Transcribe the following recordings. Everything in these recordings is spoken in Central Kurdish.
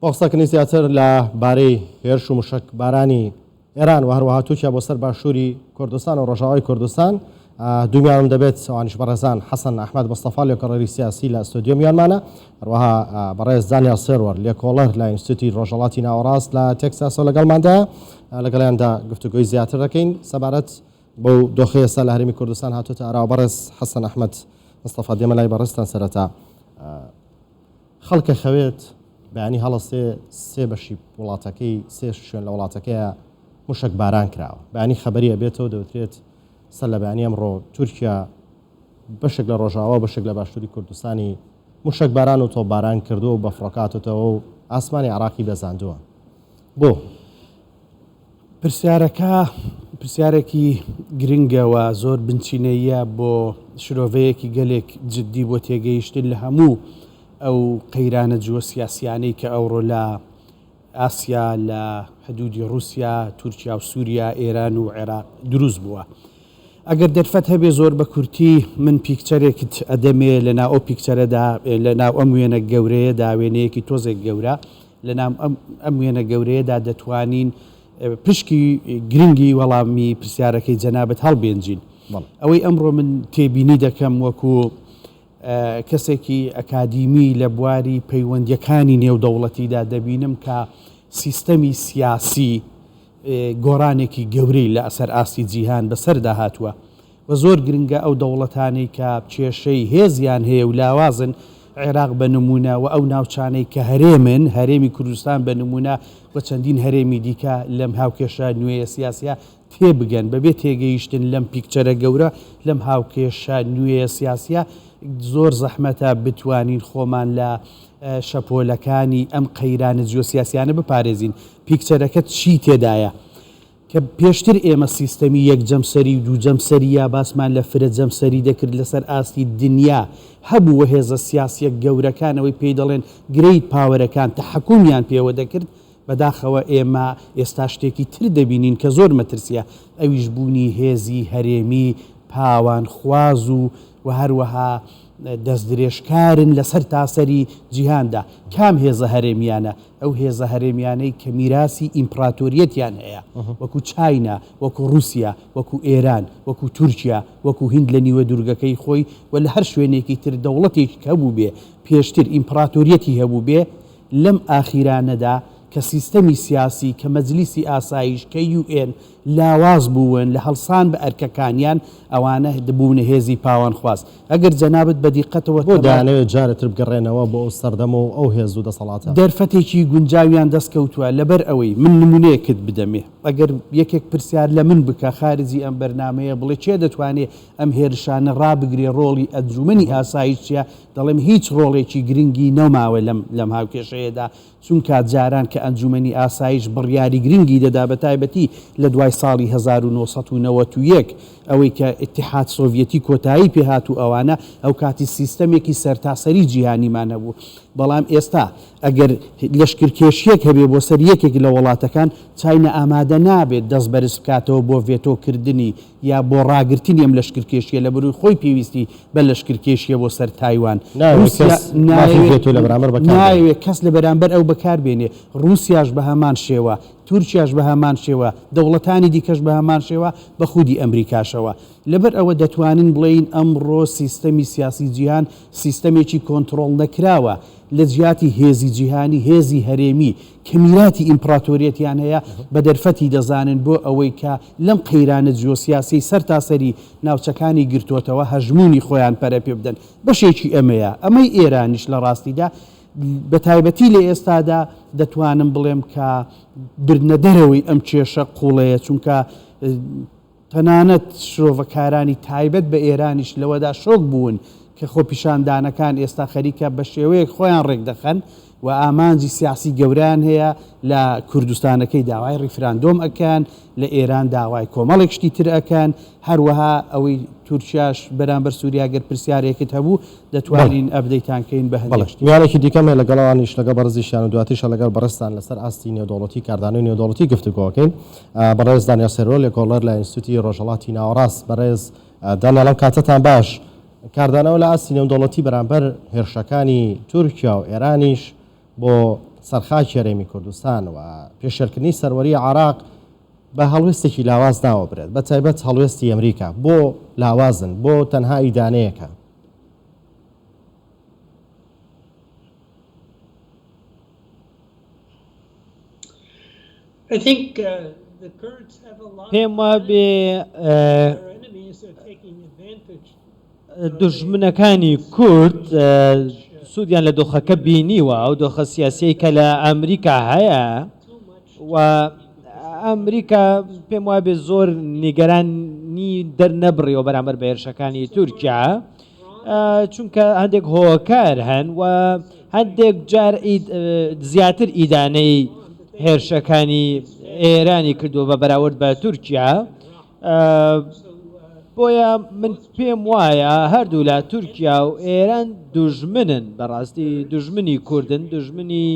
بۆقسەکردنی زیاتر لە بارەی هێرش و موشک بارانی ئێران و هەروەها تورکیا بۆ سەر باشووری کوردستان و ڕۆژاوای کوردستان دومیانم دەبێت ئەوانیش بەڕێزان حەسەن ئەحمەد مستەفا لێکۆڵەری سیاسی لە ئەستۆدیۆ میانمانە، هەروەها بەڕێز دانیال سێروەر لێکۆڵەر لە ئینستیتوتی ڕۆژهەڵاتی ناوەڕاست لە تێکساسۆ لەگەڵماندا لەگەڵیاندا گفتوگۆی زیاتر دەکەین سەبارەت بەو دۆخەی ئێستا لە هەرێمی کوردستان هاتووتە ئاراوە. بەڕێز حەسەن ئەحمەد مستەفا دێمە لای بەڕێزتان سەرەتا. خەڵکە خەوێت بەیانی هەڵەستێ سێ بەشی وڵاتەکەی سێ شوێن لە وڵاتەکەیە موشک باران کراوە، بەیانی خەبەریە بێتەوە دەوترێت سەر لە بەیانی ئەمڕۆ تورکیا بەشێک لە ڕۆژاوا و بەشێک لە باشووری کوردستانی موشک باران و تۆ باران کردووە و بەفڕۆکاتەوە و ئاسمانی عراقی بەزاندووە. بۆ پرسیارێکی گرنگەوە زۆر بنچینەیە بۆ شرۆڤەیەکی گەلێک جددی بۆ تێگەیشتن لە هەموو ئەو قەیرانە جووە سیاسیانەی کە ئەوڕۆ لە ئاسیا لە حدودی رووسیا، تورکیا و سووریا، ئێران و عێراق دروست بووە. ئەگەر دەرفەت هەبێ زۆر بە کورتی من پیکچەرێکت ئەدەمێ لەناو ئەو پیکچەرەدا لەناو ئەم وێنە گەورەیەدا وێنەیەکی تۆزێک گەورە لەناو ئەم وێنە گەورەیەدا دەتوانین پشکی گرنگی وەڵامی پرسیارەکەی جەنابەت هەڵبێنجین. ئەوەی ئەمڕۆ من تێبینی دەکەم وەکو کەسێکی ئەکادیمی لە بواری پەیوەندیەکانی نێودەوڵەتیدا دەبینم کە سیستەمی سیاسی گۆڕانێکی گەورەی لە ئەسەر ئاستی جیهان بەسەردا هاتووە و زۆر گرنگە ئەو دەوڵەتانەی کە کێشەی هێزیان هەیە و لاوازن، عێراق بە نمونە و ئەو ناوچانەی کە هەرێمن، هەرێمی کوردستان بە نمونە و چەندین هەرێمی دیکە لەم هاوکێشە نوێیە سیاسیە تێبگەن بەبێ تێگەیشتن لەم پیکچەرە گەورە لەم هاوکێشە نوێیە سیاسیە. زۆر زەحمەتە بتوانین خۆمان لە شەپۆلەکانی ئەم قەیرانە جیۆسیاسیانە بپارێزین. پیکچەرەکە چی تێدایە کە پێشتر ئێمە سیستەمی یەک جەمسەری و دوو جەمسەری یا باسمان لە فرە جەمسەری دەکرد لەسەر ئاستی دنیا هەبوو هێزە سیاسیە گەورەکانەوەی پێی دەڵێن گرەیت پاوەرەکان تەحەکومیان پێوە دەکرد. بەداخەوە ئێمە ئێستا شتێکی تر دەبینین کە زۆر مەترسیە، ئەویش بوونی هێزی هەرێمی پاوان خواز و هەروەها دەستدرێژکارن لەسەر تاسەری جیهاندا. کام هێزە هەرێمیانە؟ ئەو هێزە هەرێمیانەی کە میراسی ئیمپراتۆریەتیان هەیە، وەکو چاینا، وەکو رووسیا، وەکو ئێران، وەکو تورکیا، وەکو هیند لە نیوە دوورگەکەی خۆی و لە هەر شوێنێکی تر دەوڵەتێک هەبوو بێ پێشتر ئیمپراتۆریەتی هەبوو بێ لەم ئاخیرانەدا کە سیستەمی سیاسی کە مەجلیسی ئاسایش کە UN لاواز بوون لە هەڵسان بە ئەرکەکانیان ئەوانە دەبوونە هێزی پاوان خواست. ئەگەر جەنابەت بە دیقەتەوە بۆ دانەوێت جارێتتر بگەڕێنەوە بۆ ئەو سەردەم و ئەو هێز و دەسەڵاتە دەرفەتێکی گونجاویان دەستکەوتووە لەبەر ئەوەی من نمونەیەکت بدەمێ. ئەگەر یەکێک پرسیار لە من بکە خارجی ئەم بەرنامەیە بڵێ چێ دەتوانێت ئەم هێرشانە ڕابگرێ ڕۆڵی ئەنجومەنی ئاسایش چیە، دەڵێم هیچ ڕۆڵێکی گرنگی نەماوە لەم هاوکێشەیەدا، چونکە جاران کە ئەنجومەنی ئاسایش بڕیاری گرنگی دەدا بە تایبەتی لە دوای ساڵی 1991 ئەوەی کە ئیتیحاد سۆڤیەتی کۆتایی پێهات و ئەوانە ئەو کاتی سیستەمێکی سەرتاسەری جیهانیمان هەبوو. بەڵام ئێستا ئەگەر لەشکرکێشیەک هەبێ بۆ سەر یەکێک لە وڵاتەکان چاینە ئامادە نابێت دەست بەرز بکاتەوە بۆ ڤێتۆکردنی یا بۆ ڕاگررتنی ئەم لەشکرکێشیە لە بەرووی خۆی پێویستی بە لەشکرکێشیە بۆ سەر تایوان. ناوێت کەس لە بەرامبەر ئەو بەکاربێنێ. رووسیاش بە هەمان شێوە، تورکیاش بە هەمان شێوە، دەوڵەتانی دیکەش بە هەمان شێوە بە خودی ئەمریکاشەوە. لەبەر ئەوە دەتوانین بڵین ئەمڕۆ سیستەمی سیاسی جیهان سیستەمێکی کۆنتترۆل نەکراوە لە جیاتی هێزی جیهانی، هێزی هەرێمی کە میراتی ئیمپراتۆریەتیان هەیە بە دەرفەتی دەزانن بۆ ئەوەی کە لەم قەیرانە جیۆسیاسی سەر تاسەری ناوچەکانی گرتوۆتەوە هەژمونی خۆیان پەرە پێ بدەن. بەشێکی ئەمەیە. ئەمەی ئێرانیش لە ڕاستیدا بە تایبەتی لە ئێستادا دەتوانم بڵێم کە برنە دەرەوەی ئەم کێشە قوڵەیە، چونکە تەنانەت شرۆڤەکارانی تایبەت بە ئێرانیش لەوەدا شۆک بوون کە خۆپیشاندانەکان ئێستا خەریکە بە شێوەیەک خۆیان ڕێک دەخەن و ئامانجی سیاسی گەوران هەیە لە کوردستانەکەی داوای ڕیفراندۆم ئەکەن، لە ئێران داوای کۆمەڵێک شتی تر ئەکەن، هەروەها ئەوەی تورکیاش بەرامبەر سووریاگەر پرسیارێکت هەبوو دەتوانین ئەبدەیتانکەین بە هەڵەشت. میانێکی دیکەمێ لەگەڵەوانیش لەگە بەرزیشیان و دواتیشە لەگەڵ بەڕستان لەسەر ئاستی نێودەوڵەتی کاردانەوەی نێودەوڵەتی گفتوگۆکەین. بەڕێز دانیال سێروەر لێکۆڵەر لە ئینستیتوتی ڕۆژهەڵاتی ناوەڕاست. بەڕێز دانیال کاتتان باش. کاردانەوە لە ئاستی نێودەوڵەتی بەرامبەر هێرشەکانی تورکیا و ئێرانیش بۆ سەرخاکی هەرێمی کوردستان و پێشێرکردنی سەروەری عراق بە هەڵوێستێکی لاواز ناوە برێت بە تایبەت هەڵوێستی ئەمریکا بۆ لاوازن بۆ تەنها ئیدانەیەکە. پێم وابێ دژمنەکانی کورد سوودیان لە دۆخەکە بینیوە ئەو دۆخە سیاسی کە لە ئەمریکا هەیە و ئەمریکا پێم وابێ زۆر نیگەرانی دەرنەبڕیەوە بەرامبەر بە هێرشەکانی تورکیا چونکە هەندێک هۆکار هەن و هەندێک جار زیاتر ئیدانەی هێرشەکانی ئێرانی کردو بە بەراورد بە تورکیا. بۆیە من پێم وایە هەردوو لە تورکیا و ئێران دوژمنن بەڕاستی دوژمنی کوردن دژمنی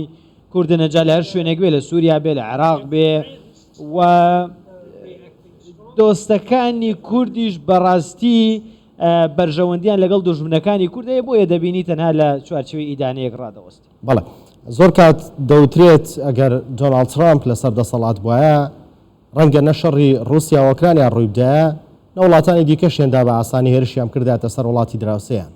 کوردنەجا لە هەر شوێنێک بێ لە سووریا بێ لە عێراق بێ و دۆستەکانی کوردیش بەڕاستی بەرژەوەندیان لەگەڵ دوژمنەکانی کوردەیە بۆیە دەبینی تەنها لە چوارچێوەی ئیدانەیەک ڕادەوەستی. بەڵێ زۆر کات دەوترێت ئەگەر دۆناڵد ترامپ لەسەر دەسەڵات بووایە ڕەنگە نەشەڕی رووسیا و ئۆکرانیا ڕووی بدایە نە وڵاتانی دیکەشێندا بە ئاسانی هێرشیان کردایەتە سەر وڵاتی دراوسەیان.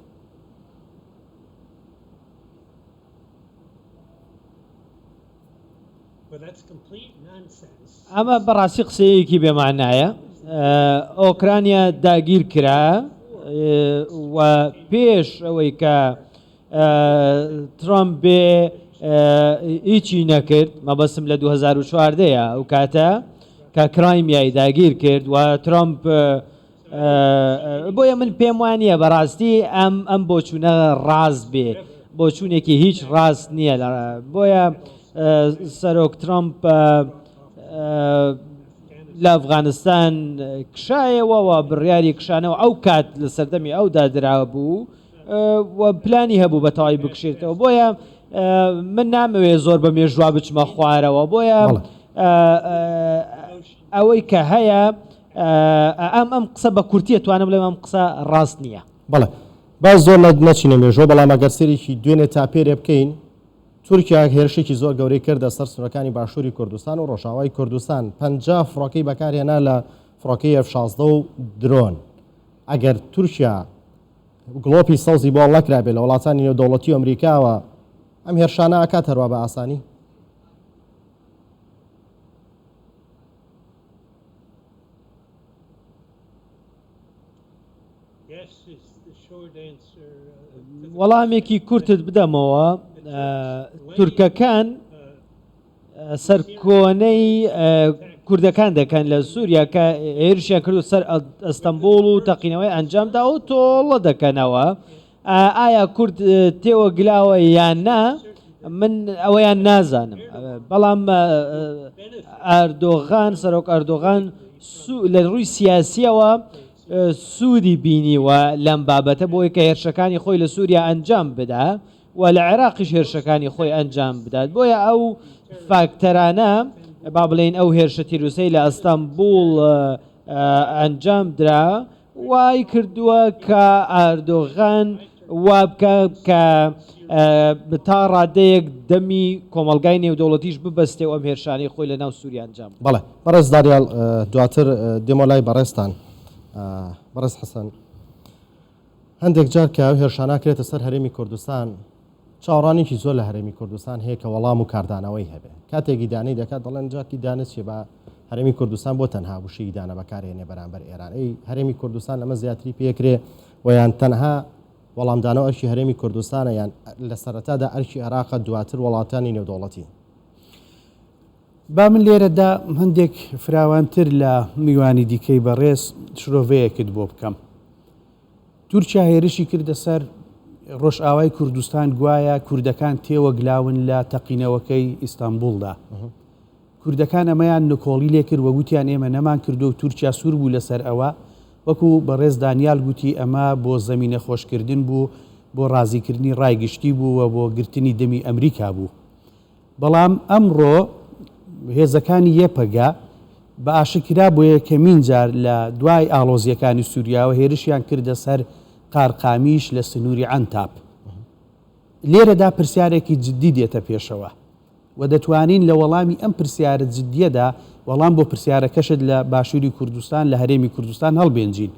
ئەمە بەڕاستی قسەیەکی بێمانایە. ئۆکرانیا داگیر کرا و پێش ئەوەی کە ترامپ بێ هیچی نەکرد مەبەسم لە 2014 ئەو کاتە کە کرایمیای داگیر کرد و ترامپ بۆیە من پێم وانە بەڕاستی ئەم بۆچوونە ڕاست بێ بۆچوونێکی هیچ ڕاست نییە بۆیە سەرۆک ترامپ لە ئەفغانستان کشایەوە و بڕیاری کشانەوە ئەو کات لە سەردەمی ئەودا درا بوو و پلانی هەبوو بە تەواوی بکشێتەوە. بۆیە من نامەوێ زۆر بە مێژوا بچمە خوارەوە بۆیە ئەوەی کە هەیە ئەم قسە بە کورتیە توانم بڵێم ئەم قسە ڕاست نییە. بەڵێ باز زۆر نەچینە مێژۆ بەڵام ئەگەر سێرێکی دوێنێ تاپێرێ بکەین تورکیا هێرشێکی زۆر گەورەی کردە سەر سنوورەکانی باشووری کوردستان و ڕۆژاوای کوردستان 50 فڕۆکەی بەکارهێنا لە فڕۆکەی F-16 و درۆن. ئەگەر تورکیا گڵۆپی سەوزی بۆڵ نەکرابێت لە وڵاتانی نێودەوڵەتی ئەمریکاوە ئەم هێرشانە ئاکات هەروە بە ئاسانی. وەڵامێکی کورتت بدەمەوە تورکەکان سەرکۆنەی کوردەکان دەکەن لە سووریا کە هێرشیان کردو سەر ئەستەمبوڵ و تەقینەوەی ئەنجامدا و تۆڵە دەکەنەوە. ئایا کورد تێوە گلاوە یان نا من ئەوەیان نازانم بەڵام ئەردۆغان سەرۆک ئەردۆغان لە ڕووی سیاسیەوە سوودی بینیوە لەم بابەتە بۆی کە هێرشەکانی خۆی لە سووریا ئەنجام بدا و لە عێراقیش هێرشەکانی خۆی ئەنجام بدات. بۆیە ئەو فاکتەرانە با بڵێن ئەو هێرشە تیرروسەی لە ئەستەمبوڵ ئەنجام درا وای کردووە کە ئەردۆغان وا بکە کە تا ڕادەیەک دەمی کۆمەلگای نێودەوڵەتیش ببەستێ و ئەم هێرشانەی خۆی لە ناو سووریا ئەنجام. بەڵێ بەڕێز داریال دواتر دێمە لای بەڕێستان بەڕێز حەسەن هەندێک جار کە هێرشانە کرێتە سەر هەرێمی کوردستان چاوەڕانێکی زۆر لە هەرێمی کوردستان هەیە کە وەڵام و کاردانەوەی هەبێ کاتێکی دانەی دەکات دەڵێن جاکی دانچێ بە هەرێمی کوردستان بۆ تەنها وشەی دانە بەکارهێنێ بەرامبەر ئێران. ئەی هەرێمی کوردستان لەمە زیاتری پێکرێ و یان تەنها وەڵامدانەوە ئەرکی هەرێمی کوردستانە یان لە سەرەتادا ئەرکی عێراقە دواتر وڵاتانی نێودەوڵەتی. با من لێرەدا هەندێک فراوانتر لە میوانی دیکەی بەڕێز شرۆڤەیەکت بۆ بکەم. تورکیا هێرشی کردە سەر ڕۆژئاوای کوردستان گوایە کوردەکان تێوە گلاون لە تەقینەوەکەی ئیستانبولدا. کوردەکان ئەمەیان نکۆڵی لێ کرد وە گوتیان ئێمە نەمان کردو و تورکیا سوور بوو لەسەر ئەوە وەکو بەڕێز دانیال گوتی ئەمە بۆ زەمینە خۆشکردن بوو بۆ ڕازیکردنی ڕایگشتی بوو و بۆ گرتنی دەمی ئەمریکا بوو. بەڵام ئەمڕۆ هێزەکانی یەپەگا بە ئاشکرا بۆ یەکەمین جار لە دوای ئاڵۆزیەکانی سووریاوە هێرشیان کردە سەر قارقامیش لە سنووری ئەنتاپ. لێرەدا پرسیارێکی جددی دێتە پێشەوە و دەتوانین لە وەڵامی ئەم پرسیارە جددیەدا وەڵام بۆ پرسیارەکەشت لە باشووری کوردستان لە هەرێمی کوردستان هەڵبێنجین.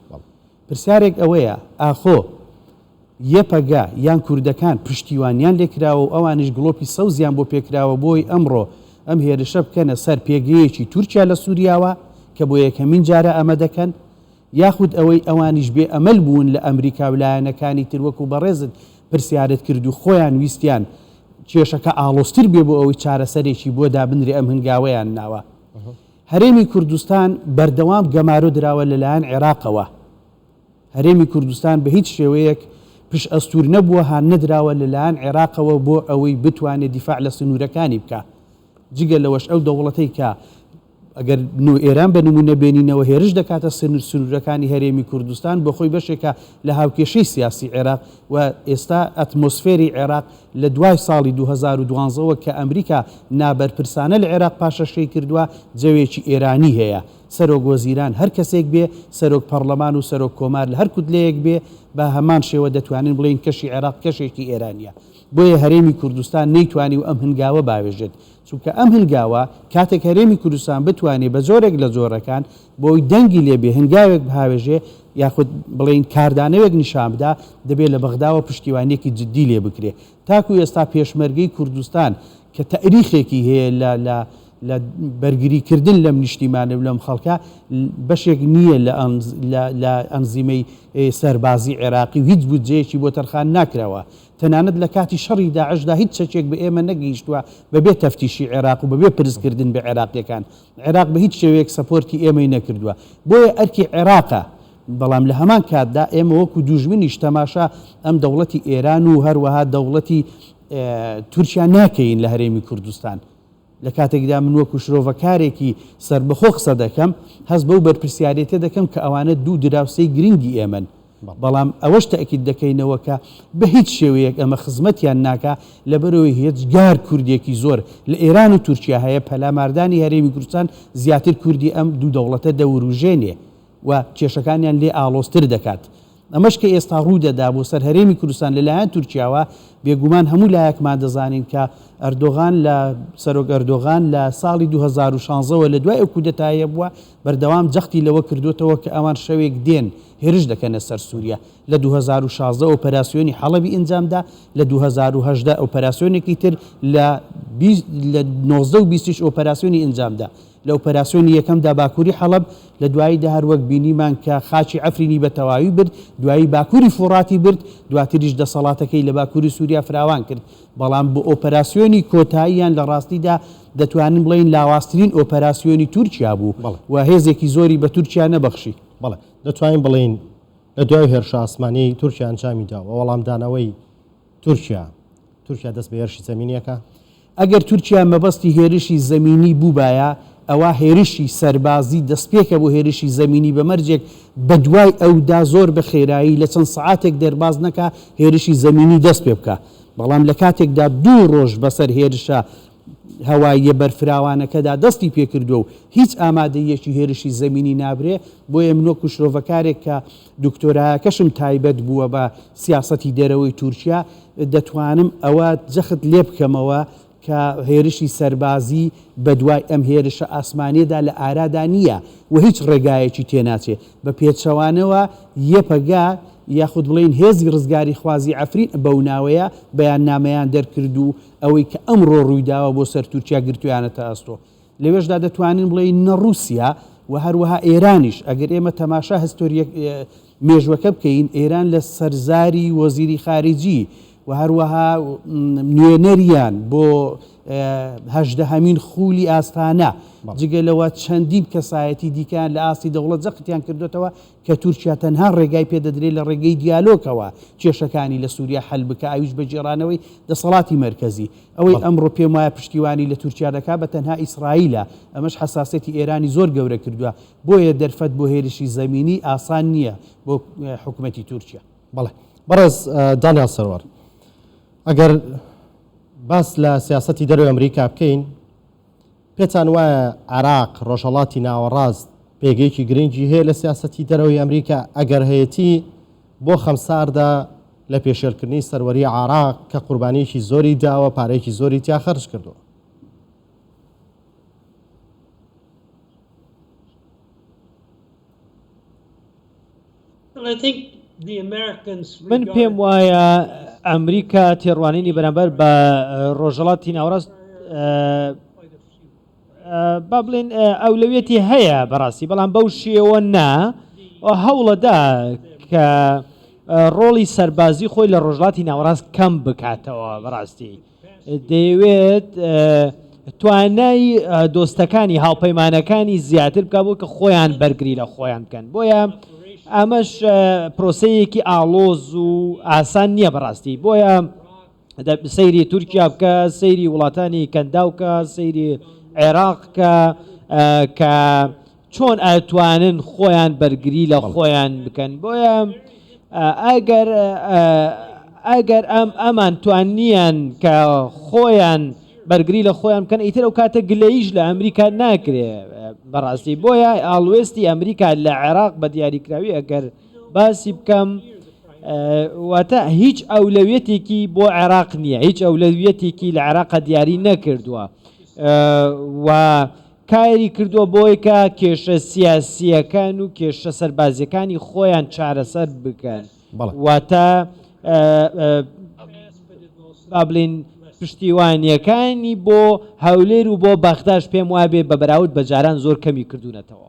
پرسیارێک ئەوەیە ئاخۆ یەپەگا یان کوردەکان پشتیوانیان لێکراوە و ئەوانش گڵۆپی سەوزیان بۆ پێکراوە بۆی ئەمڕۆ ئەم هێرشە بکەنە سەر پێگەیەکی تورکیا لە سووریاوە کە بۆ یەکەمین جارە ئەمە دەکەن، یاخود ئەوەی ئەوانیش بێ ئەمەل بوون لە ئەمریکا و لایەنەکانی تر وەکو بەڕێزت پرسیارت کرد و خۆیان ویستیان کێشەکە ئاڵۆستر بێ بۆ ئەوەی چارەسەرێکی بۆ دابنرێ ئەم هەنگاوەیان ناوە. هەرێمی کوردستان بەردەوام گەمارۆ درراوە لەلایەن عێراقەوە. هەرێمی کوردستان بە هیچ شێوەیەک پشت ئەستور نەبووە هان نەدراوە لەلایەن عێراقەوە بۆ ئەوەی بتوانێت دیفاع لە سنوورەکانی بکە. جگە لەوەش ئەو دەوڵەتەی کە ئەگەر ئێران بە نمونە بێنینەوە هێرش دەکاتە سنوورەکانی هەرێمی کوردستان بۆ خۆی بەشێکە لە هاوکێشەی سیاسی عێراق و ئێستا ئەتمۆسفێری عێراق لە دوای ساڵی 2012ەوە کە ئەمریکا نابەرپرسانە لە عێراق پاشەشەی کردووە جەوێکی ئێرانی هەیە. سەرۆک وەزیران هەر کەسێک بێ، سەرۆک پەرلەمان و سەرۆک کۆمار لە هەر کودلەیەک بێ بە هەمان شێوە دەتوانین بڵین کەشی عێراق کەشێکی ئێرانیە. بۆیە هەرێمی کوردستان نەیتوانی و ئەم هەنگاوە باوێژێت، چونکە ئەم هەنگاوە کاتێک هەرێمی کوردستان بتوانێت بە زۆرێک لە جۆرەکان بۆی دەنگی لێبێ هەنگاوێک بهاوێژێ یاخود بڵین کاردانەوەک نیشان بدا دەبێت لە بەغداوە پشتیوانیەکی جددی لێ بکرێ. تاکو ئێستا پێشمەرگەی کوردستان کە تەریخێکی هەیە لە بەرگریکردن لەم نیشتیمانە لەم خەڵکە بەشێک نییە لە ئەنزیمەی سەربازی عێراقی و هیچ بودجەیەکی بۆ تەرخان ناکراوە. تەنانەت لە کاتی شەڕی داعشدا هیچ چەکێک بە ئێمە نەگەیشتووە بەبێ تەفتیشی عێراق و بەبێ پرسکردن بە عێراقیەکان. عێراق بە هیچ شێوەیەک سەپۆرتی ئێمەی نەکردووە. بۆیە ئەرکی عێراقە، بەڵام لە هەمان کاتدا ئێمە وەکو دوژمنیش تەماشا ئەم دەوڵەتی ئێران و هەروەها دەوڵەتی تورکیا ناکەین لە هەرێمی کوردستان. لە کاتێکدا من وەکو شرۆڤەکارێکی سربەخۆ قسە دەکەم هەست بەو بەرپرسیارەتە دەکەم کە ئەوانە دوو دراوسەی گرنگی ئێمن. بەڵام ئەوەش تەئکید دەکەینەوە کە بە هیچ شێوەیەک ئەمە خزمەتیان ناکە لەبەرەوەی هێچگار کوردێکی زۆر لە ئێران و تورکیا هەیە پەلاماردانی هەرێمی کوردستان زیاتر کوردی ئەم دوو دەوڵەتە دەوروژێنێ و کێشەکانیان لێ ئاڵۆستر دەکات. ئەمەش کە ئێستا ڕوودەدا بۆ سەر هەرێمی کوردستان لەلایەن تورکیاوە بێگومان هەموو لایەکمان دەزانین کە ئەردۆغان لە سەرۆک ئەردۆغان لە ساڵی 2016ەوە لە دوای ئەو کودەتایە بووە بەردەوام جەختی لەوە کردوتەوە کە ئەوان شەوێک دێن هێرش دەکەنە سەر سووریا. لە 2016 ئۆپەراسیۆنی حەڵەبی ئەنجامدا، لە 2010 ئۆپەراسیۆنێکی تر لە 19 و 20 ئۆپەراسیۆنی ئەنجامدا. لە ئۆپەراسیۆنی یەکەمدا باکووری حەڵەب لە دواییدا هەروەک بینیمان کە خاچی ئەفرینی بە تەواوی برد، دوایی باکووری فوڕاتی برد، دواتریش دەسەڵاتەکەی لە باکووری سووریا فراوان کرد. بەڵام بۆ ئۆپەراسیۆنی کۆتاییان لە ڕاستیدا دەتوانین بڵین لاوااسترین ئۆپەراسیۆنی تورکیا بوو و هێزێکی زۆری بە تورکیا نەبەخشی. بەڵێ دەتوانین بڵین لە دوای هێرشە ئاسمانی تورکیا ئەنجامیدا و وەڵامدانەوەی تورکیا دەست بە هێرشی زەمینیەکە. ئەگەر تورکیا مەبەستی هێرشی زەمینی بووبایە ئەوە هێرشی سەربازی دەستپێکە بۆ هێرشی زەمینی بەمەرجێک بە دوای ئەودا زۆر بە خێرایی لە چەند سەعاتێک دەرباز نەکە هێرشی زەمینی دەست پێ بکە. بەڵام لە کاتێکدا دوو ڕۆژ بەسەر هێرشە هەواییە بەرفراوانەکەدا دەستی پێکردو و هیچ ئامادەیەکی هێرشی زەمینی نابرێ. بۆیە من وەکو شرۆڤەکارێک کە دکتۆرایەکەشم تایبەت بووە بە سیاسەتی دەرەوەی تورکیا دەتوانم ئەوە جەخت لێ بکەمەوە کە هێرشی سەربازی بە دوای ئەم هێرشە ئاسمانێدا لە ئارادا نییە و هیچ ڕێگایەکی تێناچێت. بە پێچەوانەوە یەپەگا یاخود بڵین هێزی ڕزگاری خوازی ئەفرین بەو ناوەیە بەیان نامەیان دەرکرد و ئەوەی کە ئەمڕۆ ڕوویداوە بۆ سەر تورکیا گرتویانەتە ئەستۆ. لەوێشدا دەتوانین بڵین نە رووسیا و هەروەها ئێرانیش ئەگەر ئێمە تەماشا هەستۆریە مێژوەکە بکەین ئێران لە سەرزاری وەزیری خارجی و هەروەها نوێنەریان بۆ هەژدەهەمین خولی ئاستانە جگەلەوە چەندین کەسایەتی دیکان لە ئاستی دەوڵەت جەختیان کردوێتەوە کە تورکیا تەنها ڕێگای پێدەدرێت لە ڕێگەی دیالۆگەوە کێشەکانی لە سووریا حەل بکە ئاویش بە جێڕانەوەی دەسەڵاتی مرکزی. ئەوەی ئەمڕۆ پێم وایە پشتیوانی لە تورکیا دەکا بە تەنها ئیسرائیلە. ئەمەش حساسەتی ئێرانی زۆر گەورە کردووە بۆیە دەرفەت بۆ هێرشی زەمینی ئاسان نییە بۆ حکوومەتی تورکیا. بەڵێ بەڕێز دانیال سەروەر، ئەگەر باس لە سیاسەتی دەروی ئەمریکا بکەین پێتان وایە عێراق ڕۆژهەڵاتی ناوەڕاست پێگەیەکی گرنگی هەیە لە سیاسەتی دەرەوەی ئەمریکا ئەگەر هەیەتی بۆ خەمساردا لە پێشێلکردنی سەروەری عێراق کە قوربانیەکی زۆری داوە پارەیەکی زۆری تیا خەرج کردووە؟ من پێم وایە ئەمریکا تێڕوانینی بەرامبەر بە ڕۆژهەڵاتی ناوەڕاست با بڵێن ئەولەوێتی هەیە بەڕاستی، بەڵام بەو شێوە نا هەوڵەدا کە ڕۆڵی سەربازی خۆی لە ڕۆژهەڵاتی ناوەڕاست کەم بکاتەوە. بەڕاستی دەیەوێت توانای دۆستەکانی هاوپەیمانەکانی زیاتر بکە بۆ کە خۆیان بەرگری لە خۆیان بکەن. بۆیە ئەمەش پرۆسەیەکی ئاڵۆز و ئاسان نییە بەڕاستی. بۆیە سەیری تورکیا بکە، سەیری وڵاتانی کەنداوکە، سەیری عێراقکە کە چۆن ئەتوانن خۆیان بەرگری لە خۆیان بکەن. بۆیە ئەگەر ئەمان توانیان کە خۆیان بەرگری لە خۆیان بکەن، ئیتر ئەو کاتە گلەیش لە ئەمریکا ناکرێ بەڕاستی. بۆیە ئاڵوێستی ئەمریکا لە عێراق بە دیاریکراوی ئەگەر باسی بکەم واتە هیچ ئەولەویەتێکی بۆ عێراق نییە، هیچ ئەولەویەتێکی لە عێراقا دیاری نەکردووە و کاری کردووە بۆی کە کێشە سیاسیەکان و کێشە سەربازیەکانی خۆیان چارەسەر بکەن. واتە با بڵێن پشتیوانیەکانی بۆ هەولێر و بۆ بەختاش پێم وابێ بە بەراورد بە جاران زۆر کەمی کردوونەتەوە.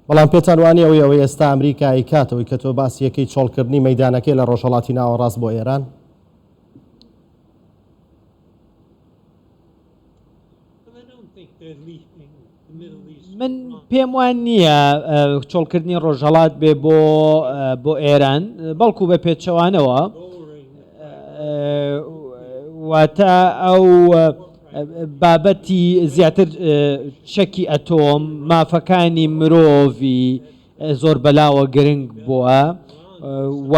بەڵام پێتان وانە ئەوەی ئێستا ئەمریکای کاتەوەی کە تۆ باسی یەکەی چۆڵکردنی مەیدانەکەی لە ڕۆژهەڵاتی ناوەڕاست بۆ ئێران؟ من پێم وان نییە چۆڵکردنی ڕۆژهەڵات بێ بۆ ئێران، بەڵکو بە پێچەوانەوە واتە ئەو بابەتی زیاتر چەکی ئەتۆم مافەکانی مرۆڤی زۆر بەلاوە گرنگ بووە و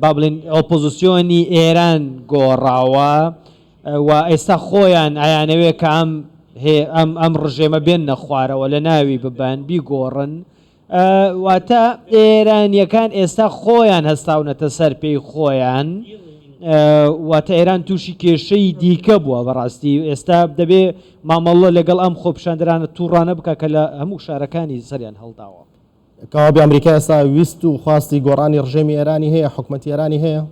با بڵێن ئۆپۆزیسیۆنی ئێران گۆڕاوە و ئێستا خۆیان ئایانەوێ کە ئەم ڕژێمە بێننە خوارەوە لە ناوی ببان بیگۆڕن. واتە ئێرانیەکان ئێستا خۆیان هەستاونەتە سەر پێی خۆیان، واتە ئێران تووشی کێشەی دیکە بووە. بەڕاستی ئێستا دەبێ مامەڵە لەگەڵ ئەم خۆپشاندرانە تووڕانە بکە کە لە هەموو شارەکانی سەریان هەڵداوە. کەوابێ ئەمریکا ئێستا ویست و خواستی گۆڕانی ڕژێمی ئێرانی هەیە، حکوومەتی ئێرانی هەیە؟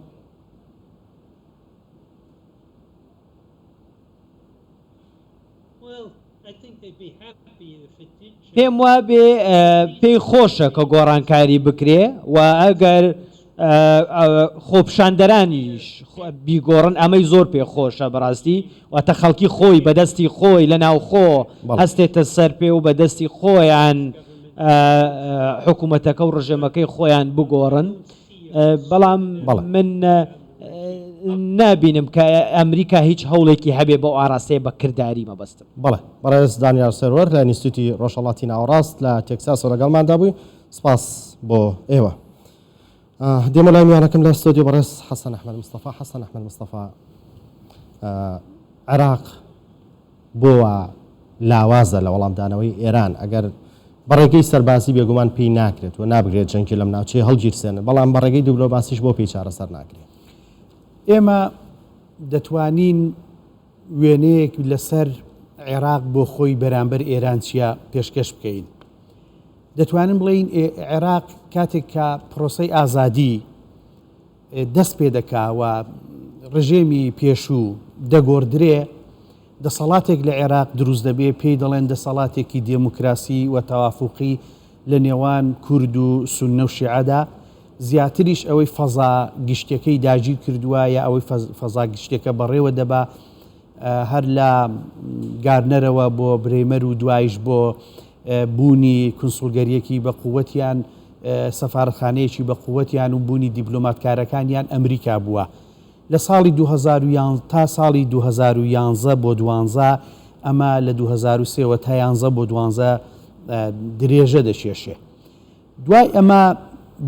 پێم وابێ پێی خۆشە کە گۆڕانکاری بکرێ و ئەگەر خۆپشاندەرانیش بیگۆڕن ئەمەی زۆر پێ خۆشە بەڕاستی. واتە خەڵکی خۆی بەدەستی خۆی لە ناوخۆ هەستێتە سەر پێ و بەدەستی خۆیان حکوومەتەکە و ڕژێمەکەی خۆیان بگۆڕن. بەڵام من نابینم کە ئەمریکا هیچ هەوڵێکی هەبێ بۆ ئاراستەیە بە کردداری مەبەستم. بەڕێز دانیال سەرۆر لە ئینستیتوتی ڕۆژهەڵاتی ناوەڕاست لە تێکساس و لەگەڵماندا بووی. سپاس بۆ ئێوە. دێمە لای میوانەکەم لە ستۆدیۆ بەڕێز حەسەن ئەحمەد مستەفا. حەسەن ئەحمەد مستەفا، عێراق بۆوە لاوازە لە وەڵامدانەوەی ئێران ئەگەر بەڕێگەی سەربازی بێگومان پێی ناکرێت و نابگرێت جەنگی لەم ناوچەی هەڵگیرسێنن، بەڵام بەڕێگەی دیپلۆماسیش بۆ پێی چارەسەر ناکرێت. ئێمە دەتوانین وێنەیەک لەسەر عێراق بۆ خۆی بەرامبەر ئێران چیە پێشکەش بکەین. دەتوانین بڵین عێراق کاتێک کە پرۆسەی ئازادی دەست پێ دەکا و ڕژێمی پێشوو دەگۆڕدرێ، دەسەڵاتێک لە عێراق دروست دەبێ، پێی دەڵێن دەسەڵاتێکی دێموکراسی و تەوافوقی لە نێوان کورد و سوننە و شیعەدا. زیاتریش ئەوەی فەزا گشتەکەی داگیر کردووە یا ئەوەی فەزا گشتێکە بەڕێوە دەبا هەر لە گارنەرەوە بۆ برێمەر و دوایش بۆ بوونی کنسوڵگەریەکی بە قووەتیان، سەفارەتخانەیەکی بە قووەتیان و بوونی دیپلۆماتکارەکانیان ئەمریکا بووە. لە ساڵی 2011 تا ساڵی 2011 بۆ 12 ئەمە لە 2003 تا 11 بۆ 12 درێژە دەشێشێ. دوای ئەمە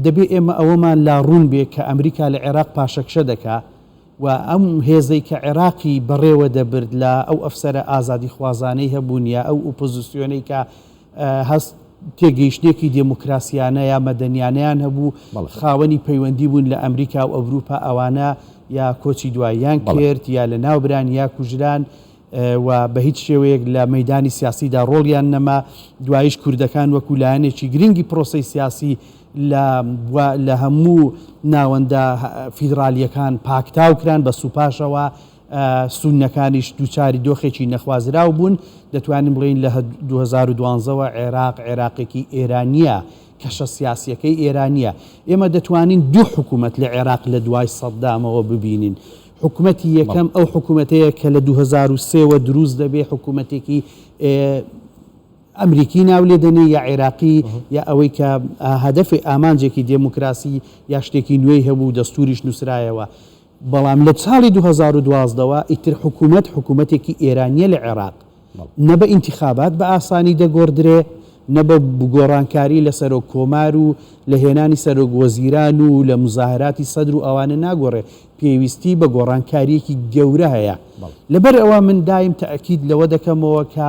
دەبێ ئێمە ئەوەمان لا ڕوون بێ کە ئەمریکا لە عێراق پاشەکشە دەکا و ئەم هێزەی کە عێراقی بەڕێوە دەبرد لە ئەو ئەفسەرە ئازادی خوازانەی هەبوونیە ئەو ئۆپۆزیسیۆنەی کە هەست تێگەیشتێکی دێموکراسیانە یا مەدەنیانیان هەبوو، خاوەنی پەیوەندی بوون لە ئەمریکا و ئەوروپا، ئەوانە یا کۆچی دواییان کرد یا لە ناوبران یا کوژران و بە هیچ شێوەیەک لە مەیدانی سیاسیدا ڕۆڵیان نەما. دوایش کوردەکان وەکو لایەنێکی گرنگی پرۆسەی سیاسی لە هەموو ناوەندە فیدراالیەکان پاکتاوکران بە سوپاشەوە سونەکانیش دووچاری دۆخێکی نەخوازراو بوون دەتوانین بڵین لە 2012ەوە عێراقێکی ئێرانیە کەشە سیاسیەکەی ئێرانیە ئێمە دەتوانین دوو حکوومەت لە عێراق لە دوای سەدامەوە ببینین حکوومەتی یەکەم ئەو حکوومەتەیە کە لە 2003ەوە دروست دەبێ حکوومەتێکی ئەمریکی ناو لێ دەنێ یا عێراقی یا ئەوەی کە هەدەفی ئامانجێکی دێموکراسی یا شتێکی نوێی هەبوو دەستوریش نووسرایەوە بەڵام لە ساڵی 2012ەوە ئیتر حکوومەتێکی ئێرانیە لە عێراق نە بە ئینتیخابات بە ئاسانی دەگۆڕدرێ نە بە گۆڕانکاری لە سەرۆک کۆمار و لە هێنانی سەرۆک وەزیران و لە مزاهراتی سەدر و ئەوانە ناگۆڕێ پێویستی بە گۆڕانکاریەکی گەورە هەیە لەبەر ئەوە من دایم تەئەکید لەوە دەکەمەوە کە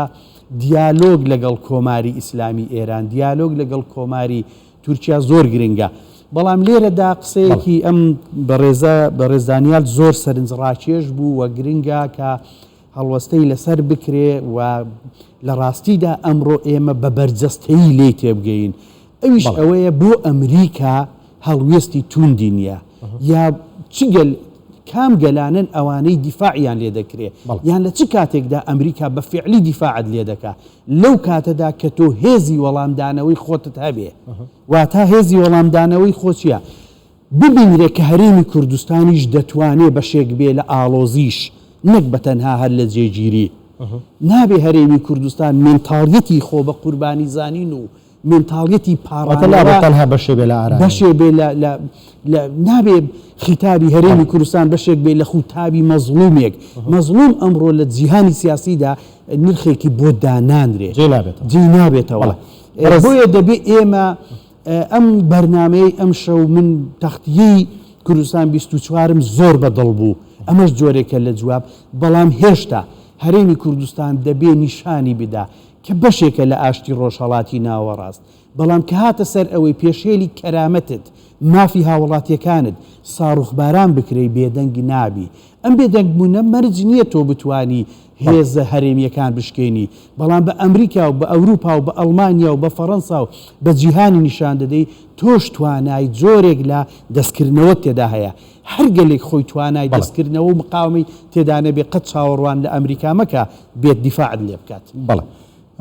دیالۆگ لەگەڵ کۆماری ئیسلامی ئێران دیالۆگ لەگەڵ کۆماری تورکیا زۆر گرنگە بەڵام لێرەدا قسەیەکی ئەم بەڕێزانیال زۆر سەرنجڕاکێش بوو وە گرنگە کە هەڵوەستەی لەسەر بکرێ و لە ڕاستیدا ئەمڕۆ ئێمە بە بەرجەستەیی لێ تێبگەین ئەویش ئەوەیە بۆ ئەمریکا هەڵوێستی توندی نییە یا چگەل کام گەلانن ئەوانەی دیفاعیان لێ دەکرێت یان لە چ کاتێکدا ئەمریکا بە فعلی دیفاعت لێ دەکات لەو کاتەدا کە تۆ هێزی وەڵامدانەوەی خۆتت هەبێ واتە هێزی وەڵامدانەوەی خۆچیە ببینرێ کە هەرێمی کوردستانیش دەتوانێت بەشێک بێ لە ئاڵۆزیش نەک بە تەنها هەر لە جێگیری نابێ هەرێمی کوردستان مێنتاڵیەتی خۆ بە قوربانی زانین و مێنتاڵیەتی پاڕانەوە بەشێ بێ لە ئارامی بەشێ بێ نابێ خیتابی هەرێمی کوردستان بەشێک بێ لە خوتابی مەزلومێک مەزلوم ئەمڕۆ لە جیهانی سیاسیدا نرخێکی بۆ دانانرێ جێ نابێتەوە بۆیە دەبێ ئێمە ئەم بەرنامەی ئەم شەو من تەختیی کوردستان 24م زۆر بەدڵ بوو ئەمەش جۆرێکە لە جواب بەڵام هێشتا هەرێمی کوردستان دەبێ نیشانی بدا کە بەشێکە لە ئاشتی ڕۆژهەڵاتی ناوەڕاست بەڵام کە هاتە سەر ئەوەی پێشێلی کەرامەتت مافی هاوڵاتیەکانت ساڕوخباران بکرەی بێدەنگ نابی ئەم بێدەنگبوونە مەرج نییە تۆ بتانی هێزە هەرێمیەکان بشکێنی بەڵام بە ئەمریکا و بە ئەوروپا و بە ئەڵمانیا و بە فەڕەنسا و بە جیهانی نیشان دەدەی تۆش توانای جۆرێک لە دەستکردنەوە تێدا هەیە هەرگەلێک خۆی توانای دەستکردنەوە و مقاومەی تێدا نەبێ قەت چاوەڕوان لە ئەمریکا مەکە بێت دیفاعت لێ بکات بەڵێ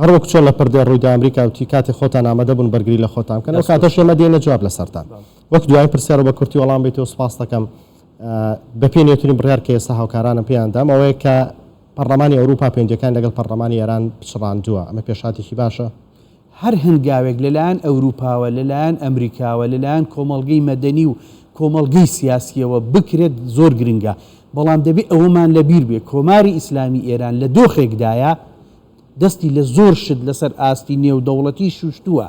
هەروەک چۆن لە پردەی ڕوویدا ئەمریکا وتی کاتی خۆتان ئامادە بوون بەرگری لە خۆتان بکەن ئەو کاتەش ئێمە دێنە جواب لەسەرتان وەک دوای پرسیارە بە کورتی وەڵام بیتەوە سوپاس دەکەم بە پێنیەترین بڕیار کە ئێستا هاوکارانم پێیان دام ئەوەیە کە پەرلەمانی ئەوروپا پەیوەندیەکان لەگەڵ پەرلەمانی ئێران پچڕاندووە ئەمە پێشاتێکی باشە هەر هەنگاوێک لەلایەن ئەوروپاوە لەلایەن ئەمریکاوە لەلایەن کۆمەڵگەی مەدەنی و کۆمەڵگەی سیاسیەوە بکرێت زۆر گرنگە بەڵام دەبێت ئەوەمان لەبیر بێ کۆماری ئیسلامی ئێران لە دۆخێکدایە دەستی لە زۆر شت لەسەر ئاستی نێودەوڵەتی شوشتووە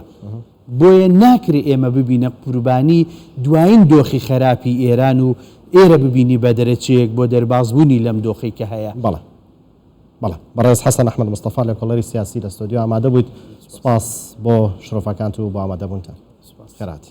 بۆیە ناکرێ ئێمە ببینە قوربانی دوایین دۆخی خراپی ئێران و ئێرە ببینی بە دەرەچەیەک بۆ دەربازبوونی لەم دۆخی کە هەیە بەڵێ بەڕێز حەسەن ئەحمەد مستەفا لە کۆڵەری سیاسی لە ستۆدیۆ ئامادە بوویت سپاس بۆ شرۆفەکانت و بۆ ئامادەبوونتان خێراتی